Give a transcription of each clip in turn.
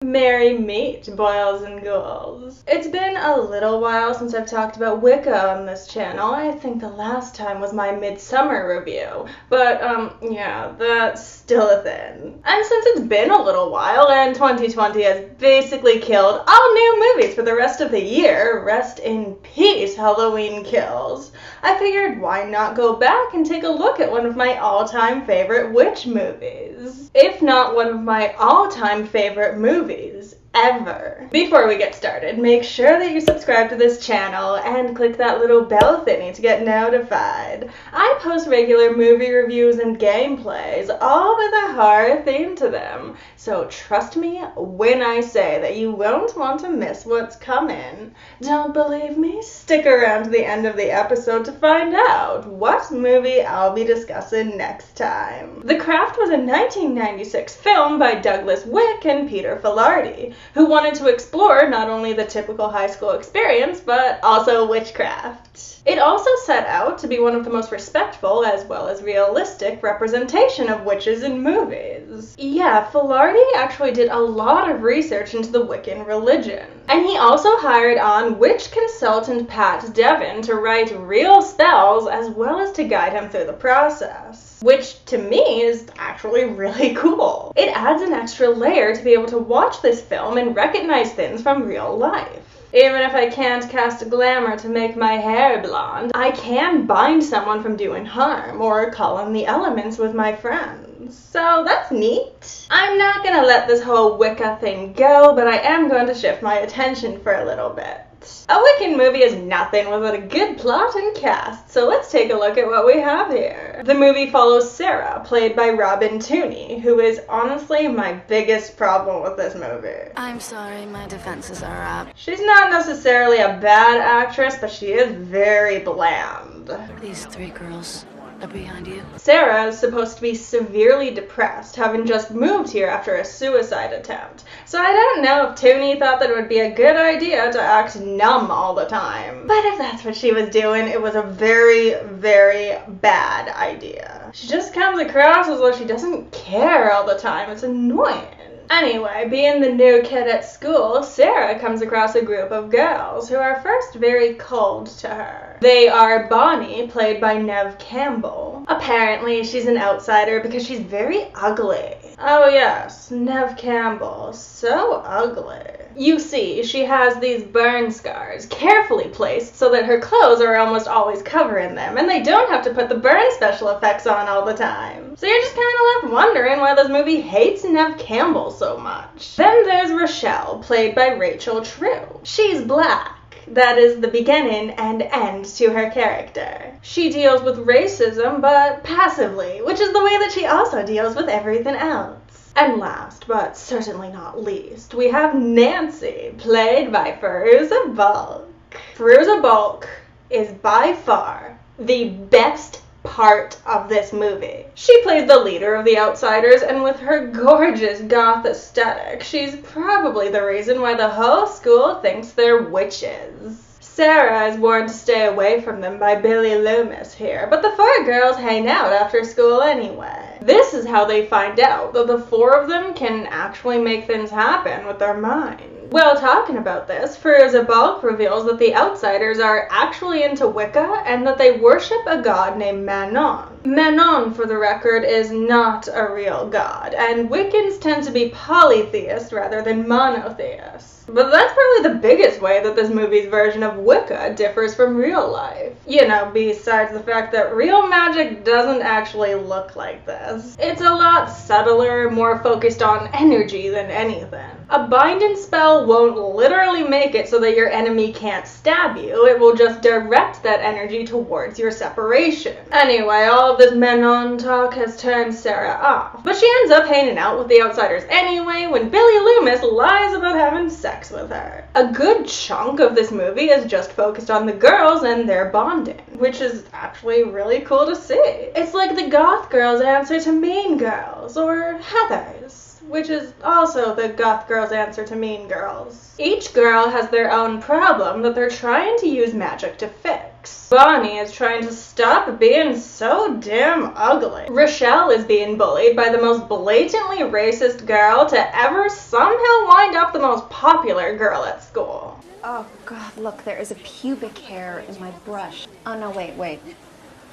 Merry meet, boils and ghouls. It's been a little while since I've talked about Wicca on this channel. I think the last time was my Midsummer review, but yeah, that's still a thing. And since it's been a little while and 2020 has basically killed all new movies for the rest of the year, rest in peace, Halloween Kills, I figured why not go back and take a look at one of my all-time favorite witch movies. If not one of my all-time favorite movies ever. Before we get started, make sure that you subscribe to this channel and click that little bell thingy to get notified. I post regular movie reviews and gameplays, all with a horror theme to them. So trust me when I say that you won't want to miss what's coming. Don't believe me? Stick around to the end of the episode to find out what movie I'll be discussing next time. The Craft was a 1996 film by Douglas Wick and Peter Filardi, who wanted to explore not only the typical high school experience, but also witchcraft. It also set out to be one of the most respectful as well as realistic representation of witches in movies. Yeah, Filardi actually did a lot of research into the Wiccan religion. And he also hired on witch consultant Pat Devin to write real spells as well as to guide him through the process, which to me is actually really cool. It adds an extra layer to be able to watch this film and recognize things from real life. Even if I can't cast glamour to make my hair blonde, I can bind someone from doing harm or call on the elements with my friends. So that's neat. I'm not gonna let this whole Wicca thing go, but I am going to shift my attention for a little bit. A Wiccan movie is nothing without a good plot and cast, so let's take a look at what we have here. The movie follows Sarah, played by Robin Tunney, who is honestly my biggest problem with this movie. I'm sorry, my defenses are up. She's not necessarily a bad actress, but she is very bland. These three girls are behind you. Sarah is supposed to be severely depressed, having just moved here after a suicide attempt. So I don't know if Tunney thought that it would be a good idea to act numb all the time. But if that's what she was doing, it was a very, very bad idea. She just comes across as though she doesn't care all the time. It's annoying. Anyway, being the new kid at school, Sarah comes across a group of girls who are first very cold to her. They are Bonnie, played by Neve Campbell. Apparently, she's an outsider because she's very ugly. Oh yes, Neve Campbell, so ugly. You see, she has these burn scars carefully placed so that her clothes are almost always covering them, and they don't have to put the burn special effects on all the time. So you're just kind of left wondering why this movie hates Neve Campbell so much. Then there's Rochelle, played by Rachel True. She's black. That is the beginning and end to her character. She deals with racism, but passively, which is the way that she also deals with everything else. And last, but certainly not least, we have Nancy, played by Fairuza Balk. Fairuza Balk is by far the best part of this movie. She plays the leader of the outsiders, and with her gorgeous goth aesthetic, she's probably the reason why the whole school thinks they're witches. Sarah is warned to stay away from them by Billy Loomis here, but the four girls hang out after school anyway. This is how they find out that the four of them can actually make things happen with their mind. While talking about this, Fairuza Balk reveals that the outsiders are actually into Wicca and that they worship a god named Manon. Manon, for the record, is not a real god, and Wiccans tend to be polytheist rather than monotheist. But that's probably the biggest way that this movie's version of Wicca differs from real life. You know, besides the fact that real magic doesn't actually look like this. It's a lot subtler, more focused on energy than anything. A binding spell won't literally make it so that your enemy can't stab you. It will just direct that energy towards your separation. Anyway, all of this Manon talk has turned Sarah off. But she ends up hanging out with the outsiders anyway when Billy Loomis lies about having sex with her. A good chunk of this movie is just focused on the girls and their bonding, which is actually really cool to see. It's like the goth girls' answer to Mean Girls, or Heathers. which is also the goth girl's answer to Mean Girls. Each girl has their own problem that they're trying to use magic to fix. Bonnie is trying to stop being so damn ugly. Rochelle is being bullied by the most blatantly racist girl to ever somehow wind up the most popular girl at school. Oh God, look, there is a pubic hair in my brush. Oh no, wait.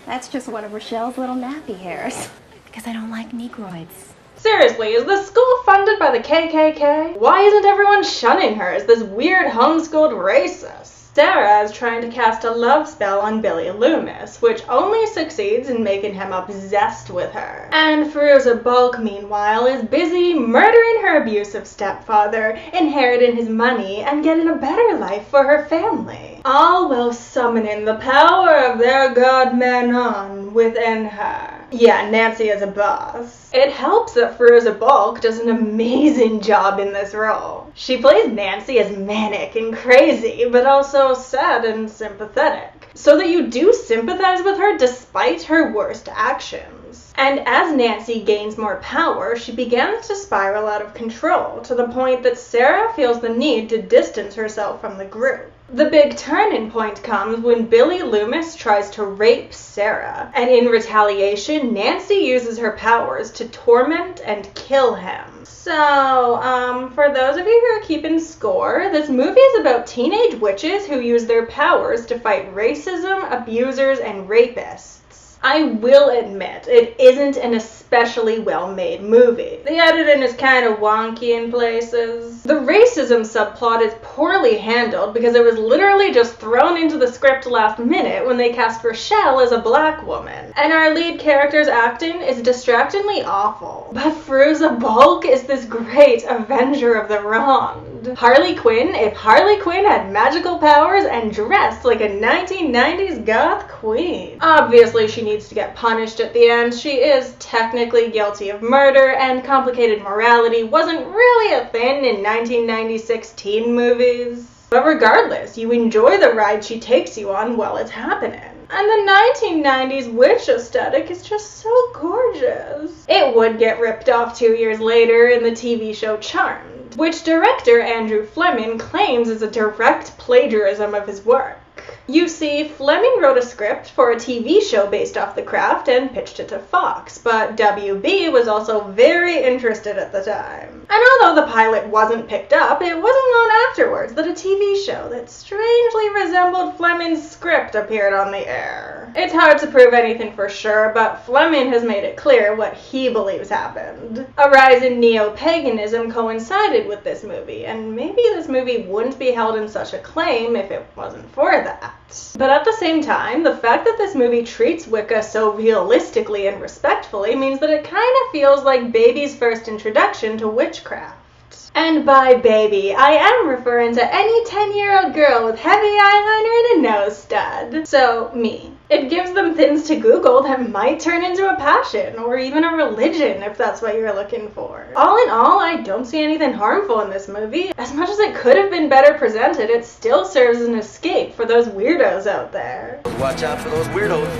That's just one of Rochelle's little nappy hairs. Because I don't like Negroids. Seriously, is the school funded by the KKK? Why isn't everyone shunning her as this weird homeschooled racist? Sarah is trying to cast a love spell on Billy Loomis, which only succeeds in making him obsessed with her. And Fairuza Balk, meanwhile, is busy murdering her abusive stepfather, inheriting his money, and getting a better life for her family. All while summoning the power of their god Manon within her. Yeah, Nancy is a boss. It helps that Fairuza Balk does an amazing job in this role. She plays Nancy as manic and crazy, but also sad and sympathetic, so that you do sympathize with her despite her worst actions. And as Nancy gains more power, she begins to spiral out of control, to the point that Sarah feels the need to distance herself from the group. The big turning point comes when Billy Loomis tries to rape Sarah, and in retaliation, Nancy uses her powers to torment and kill him. So, for those of you who are keeping score, this movie is about teenage witches who use their powers to fight racism, abusers, and rapists. I will admit, it isn't an especially well-made movie. The editing is kind of wonky in places. The racism subplot is poorly handled because it was literally just thrown into the script last minute when they cast Rochelle as a black woman. And our lead character's acting is distractingly awful. But Fairuza Balk is this great avenger of the wronged. Harley Quinn, if Harley Quinn had magical powers and dressed like a 1990s goth queen. Obviously, she needs to get punished at the end. She is technically guilty of murder, and complicated morality wasn't really a thing in 1996 teen movies. But regardless, you enjoy the ride she takes you on while it's happening. And the 1990s witch aesthetic is just so gorgeous. It would get ripped off 2 years later in the TV show Charmed, which director Andrew Fleming claims is a direct plagiarism of his work. You see, Fleming wrote a script for a TV show based off The Craft and pitched it to Fox, but WB was also very interested at the time. And although the pilot wasn't picked up, it wasn't long afterwards that a TV show that strangely resembled Fleming's script appeared on the air. It's hard to prove anything for sure, but Fleming has made it clear what he believes happened. A rise in neo-paganism coincided with this movie, and maybe this movie wouldn't be held in such acclaim if it wasn't for that. But at the same time, the fact that this movie treats Wicca so realistically and respectfully means that it kind of feels like baby's first introduction to witchcraft. And by baby, I am referring to any 10-year-old girl with heavy eyeliner and a nose stud. So, me. It gives them things to Google that might turn into a passion, or even a religion if that's what you're looking for. All in all, I don't see anything harmful in this movie. As much as it could have been better presented, it still serves as an escape for those weirdos out there. Watch out for those weirdos.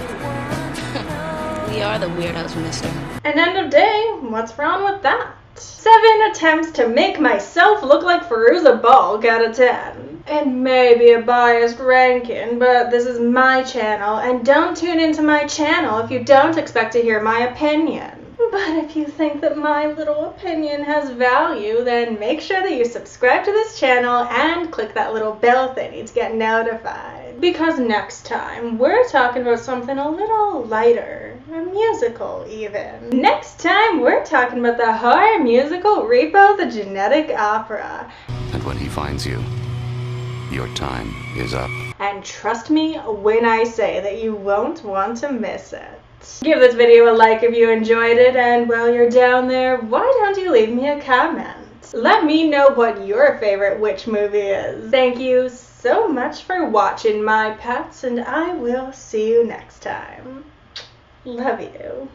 We are the weirdos, mister. And end of day, what's wrong with that? 7 attempts to make myself look like Fairuza Balk out of 10. It may be a biased ranking, but this is my channel, and don't tune into my channel if you don't expect to hear my opinion. But if you think that my little opinion has value, then make sure that you subscribe to this channel and click that little bell thingy to get notified. Because next time, we're talking about something a little lighter, a musical even. Next time, we're talking about the horror musical Repo the Genetic Opera. And when he finds you, your time is up. And trust me when I say that you won't want to miss it. Give this video a like if you enjoyed it, and while you're down there, why don't you leave me a comment? Let me know what your favorite witch movie is. Thank you so much for watching, my pets, and I will see you next time. Love you.